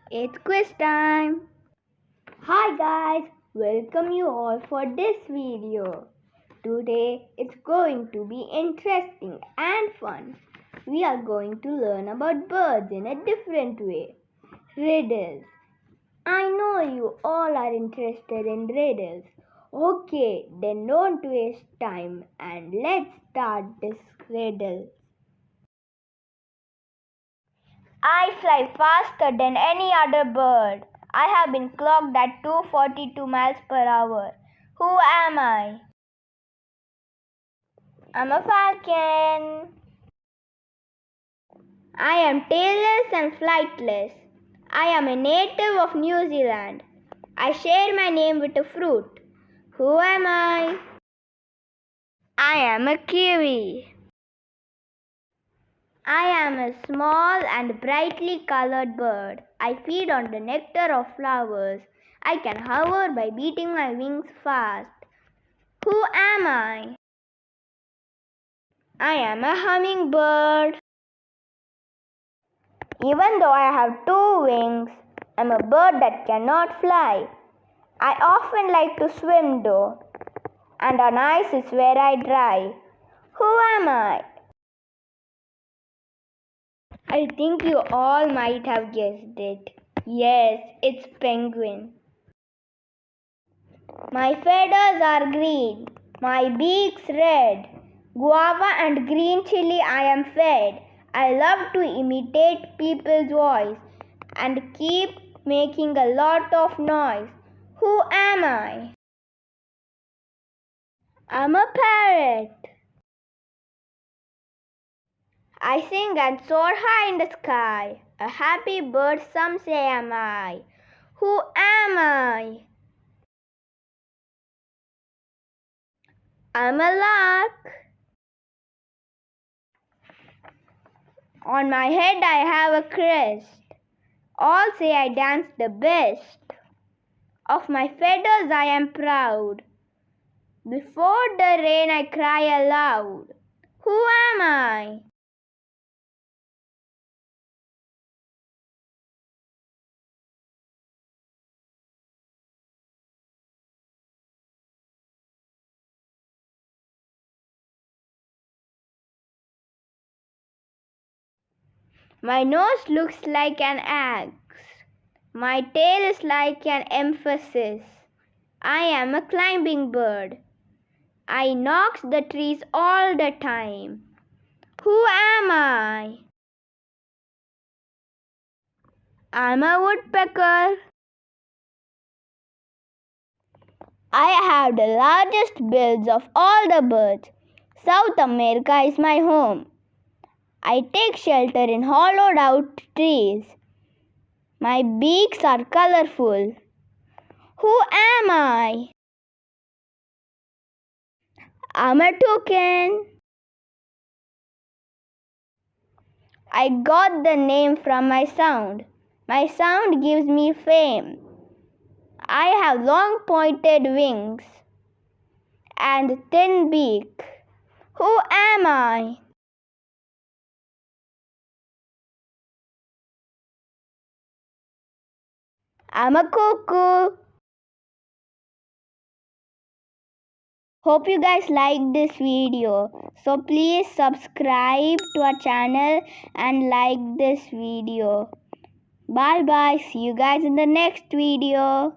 It's quiz time! Hi guys, welcome you all for this video. Today it's going to be interesting and fun. We are going to learn about birds in a different way. Riddles. I know you all are interested in riddles. Okay, then don't waste time and let's start this riddle. I fly faster than any other bird. I have been clocked at 242 miles per hour. Who am I? I'm a falcon. I am tailless and flightless. I am a native of New Zealand. I share my name with a fruit. Who am I? I am a kiwi. I am a small and brightly colored bird. I feed on the nectar of flowers. I can hover by beating my wings fast. Who am I? I am a hummingbird. Even though I have two wings, I'm a bird that cannot fly. I often like to swim though, and on ice is where I dry. Who am I? I think you all might have guessed it. Yes, it's penguin. My feathers are green, my beak's red. Guava and green chili I am fed. I love to imitate people's voice and keep making a lot of noise. Who am I? I'm a parrot. I sing and soar high in the sky. A happy bird some say am I. Who am I? I'm a lark. On my head I have a crest. All say I dance the best. Of my feathers I am proud. Before the rain I cry aloud. Who am I? My nose looks like an axe. My tail is like an emphasis. I am a climbing bird. I knocks the trees all the time. Who am I? I'm a woodpecker. I have the largest bills of all the birds. South America is my home. I take shelter in hollowed out trees. My beaks are colorful. Who am I? I'm a toucan. I got the name from my sound. My sound gives me fame. I have long pointed wings and thin beak. Who am I? I'm a cuckoo. Hope you guys liked this video. So please subscribe to our channel and like this video. Bye bye. See you guys in the next video.